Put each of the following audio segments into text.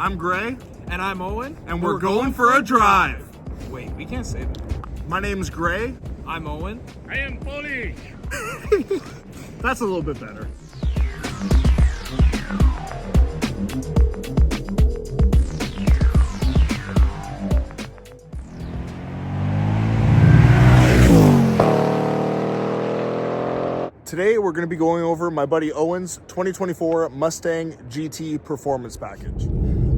I'm Gray. And I'm Owen. And we're going for a drive. Wait, we can't say that. My name's Gray. I'm Owen. I am Polish. That's a little bit better. Today we're going to be going over my buddy Owen's 2024 Mustang GT Performance Package.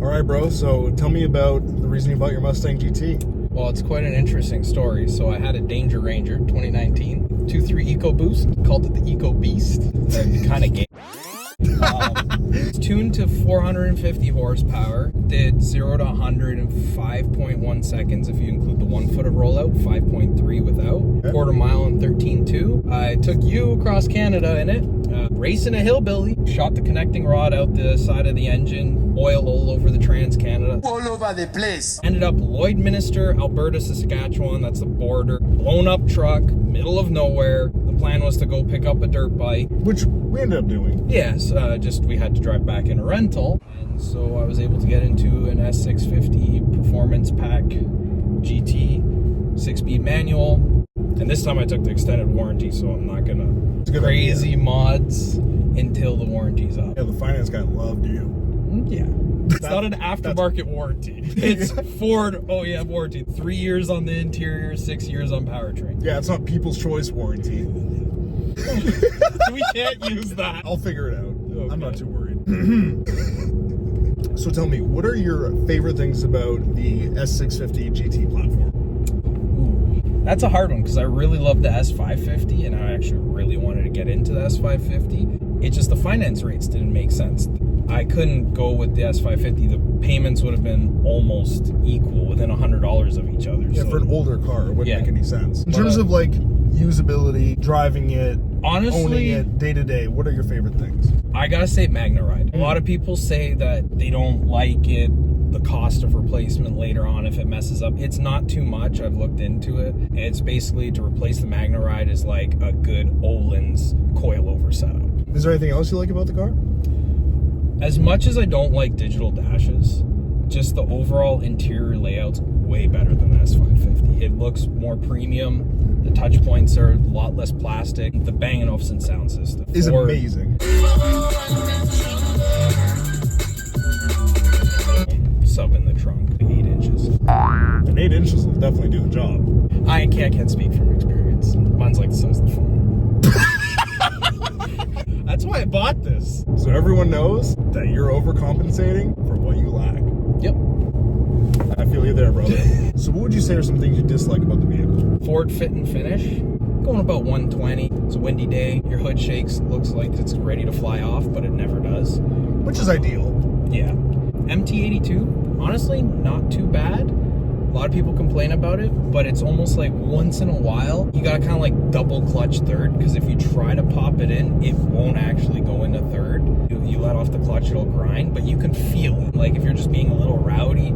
All right, bro, so tell me about the reason you bought your Mustang GT. Well, it's quite an interesting story. So I had a Danger Ranger 2019 2.3 EcoBoost, called it the Eco Beast. Kind of game. It's tuned to 450 horsepower, did 0 to 100 in 5.1 seconds if you include the 1 foot of rollout, 5.3 without, quarter mile in 13.2. I took you across Canada in it, racing a hillbilly, shot the connecting rod out the side of the engine, oil all over the Trans-Canada. All over the place. Ended up Lloydminster, Alberta, Saskatchewan, that's the border, blown up truck, middle of nowhere. The plan was to go pick up a dirt bike. Which we ended up doing. Yes, just we had to drive back in a rental. And so I was able to get into an S650 Performance Pack GT 6-speed manual. And this time I took the extended warranty, so I'm not gonna crazy mods until the warranty's up. Yeah, the finance guy loved you. Yeah. It's not an aftermarket warranty. It's Ford, oh yeah, warranty. 3 years on the interior, 6 years on powertrain. Yeah, it's not People's Choice warranty. We can't use that. I'll figure it out. Okay. I'm not too worried. So tell me, what are your favorite things about the S650 GT platform? Ooh, that's a hard one because I really love the S550 and I actually really wanted to get into the S550. It's just the finance rates didn't make sense. I couldn't go with the S550. The payments would have been almost equal, within $100 of each other. Yeah, so for an older car, it wouldn't make any sense. In But, terms of like usability, driving it, honestly, owning it day to day, what are your favorite things? I gotta say Magna Ride. A lot of people say that they don't like it, the cost of replacement later on if it messes up. It's not too much. I've looked into it. It's basically to replace the Magna Ride is like a good Olin's coilover setup. Is there anything else you like about the car? As much as I don't like digital dashes, just the overall interior layout's way better than the S550. It looks more premium. The touch points are a lot less plastic. The Bang & Olufsen sound system Is amazing. Sub in the trunk, 8 inches. And 8 inches will definitely do the job. I can't speak from experience. Mine's like the size of the phone. That's why I bought this. So everyone knows that you're overcompensating for what you lack. Yep. I feel you there, brother. So what would you say are some things you dislike about the vehicle? Ford fit and finish. Going about 120. It's a windy day. Your hood shakes. Looks like it's ready to fly off, but it never does. Which is ideal. Yeah. MT82, honestly, not too bad. A lot of people complain about it, but it's almost like once in a while, you gotta kind of like double clutch third, because if you try to pop it in, it won't actually go into third. You let off the clutch, it'll grind, but you can feel it. Like if you're just being a little rowdy,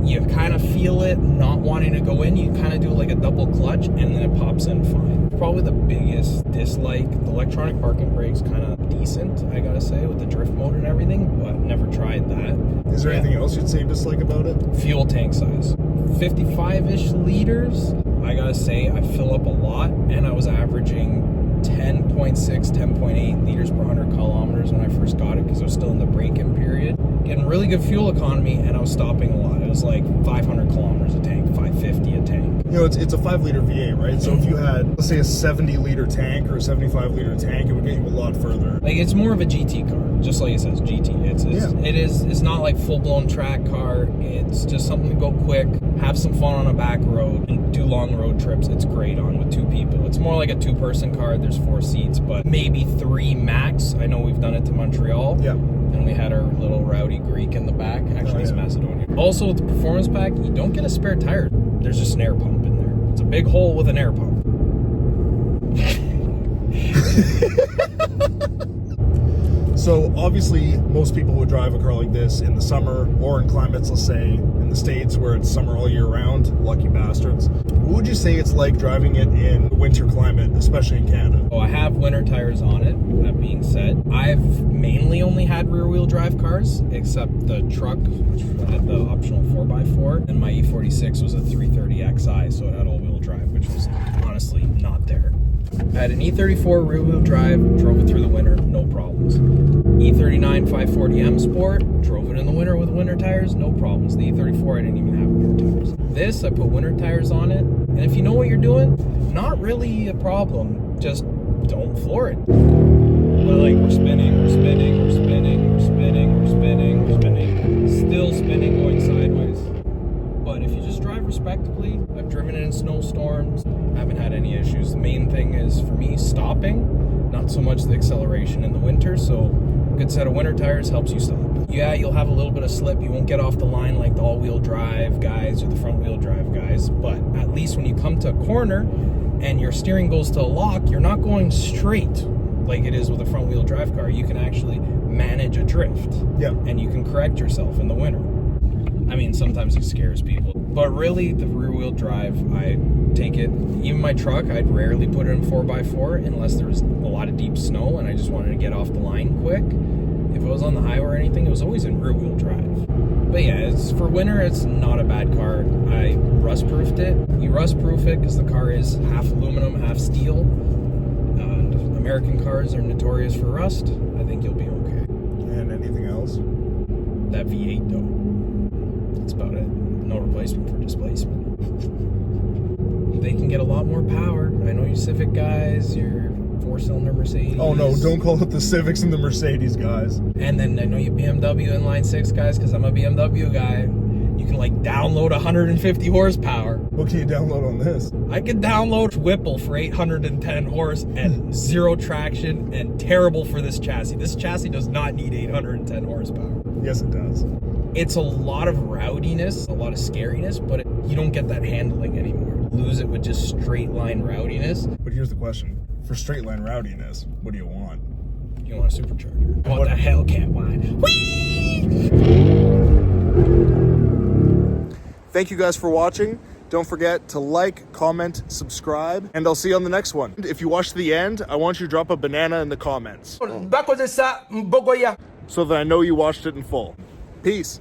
you kind of feel it not wanting to go in, you kind of do like a double clutch, and then it pops in fine. Probably the biggest dislike, the electronic parking brake's kind of decent, I gotta say, with the drift mode and everything, but never tried that. Is there anything else you'd say you dislike about it? Fuel tank size. 55-ish liters. I gotta say, I fill up a lot, and I was averaging 10.6, 10.8 liters per 100 kilometers when I first got it, because I was still in the break-in period. Getting really good fuel economy, and I was stopping a lot. It was like 500 kilometers a tank, 550 a tank. You know, it's a 5-liter V8, right? So if you had, let's say, a 70-liter tank or a 75-liter tank, it would get you a lot further. Like, it's more of a GT car, just like it says, GT. It's not like full-blown track car. It's just something to go quick, have some fun on a back road, and do long road trips. It's great on with 2 people. It's more like a 2-person car. There's 4 seats, but maybe 3 max. I know we've done it to Montreal. Yeah. And we had our little rowdy Greek in the back. Actually, he's Macedonian. Also, with the performance pack, you don't get a spare tire. There's just an air pump in there. It's a big hole with an air pump. So obviously most people would drive a car like this in the summer or in climates, let's say in the States where it's summer all year round. Lucky bastards. What would you say it's like driving it in winter climate, especially in Canada? Oh, I have winter tires on it. That being said, I've mainly only had rear-wheel drive cars, except the truck, which had the optional 4x4, and my E46 was a 330xi, so it had all-wheel drive, which was honestly not there. I had an E34 rear-wheel drive, drove it through the winter, no problems. E39 540M Sport, drove it in the winter with winter tires, no problems. The E34, I didn't even have winter tires. This, I put winter tires on it, and if you know what you're doing, not really a problem, just don't floor it. But like, we're spinning, we're spinning, we're spinning, we're spinning, we're spinning, we're spinning, still spinning, going sideways. But if you just drive respectably, I've driven it in snowstorms, haven't had any issues. The main thing is, for me, stopping, not so much the acceleration in the winter, so a good set of winter tires helps you stop. Yeah, you'll have a little bit of slip, you won't get off the line like the all-wheel drive guys or the front-wheel drive guys, but at least when you come to a corner and your steering goes to a lock, you're not going straight like it is with a front-wheel drive car. You can actually manage a drift. Yeah. And you can correct yourself in the winter. I mean, sometimes it scares people, but really the rear-wheel drive, I take it, even my truck, I'd rarely put it in 4x4 unless there was a lot of deep snow and I just wanted to get off the line quick. If it was on the highway or anything, it was always in rear-wheel drive. But yeah, it's for winter, it's not a bad car. I rust-proofed it. You rust-proof it because the car is half aluminum, half steel. And American cars are notorious for rust. I think you'll be okay. And anything else? That V8 though, that's about it. No replacement for displacement. They can get a lot more power. I know you Civic guys, your 4-cylinder Mercedes. Oh no, don't call it the Civics and the Mercedes, guys. And then I know you BMW inline 6 guys, because I'm a BMW guy. You can like download 150 horsepower. What can you download on this? I can download Whipple for 810 horse and zero traction and terrible for this chassis. This chassis does not need 810 horsepower. Yes, it does. It's a lot of rowdiness, a lot of scariness, but you don't get that handling anymore. Lose it with just straight line rowdiness. But here's the question. For straight line rowdiness, what do you want? You want a supercharger. What the hell can't whine? Whee! Thank you guys for watching. Don't forget to like, comment, subscribe, and I'll see you on the next one. If you watch to the end, I want you to drop a banana in the comments so that I know you watched it in full. Peace.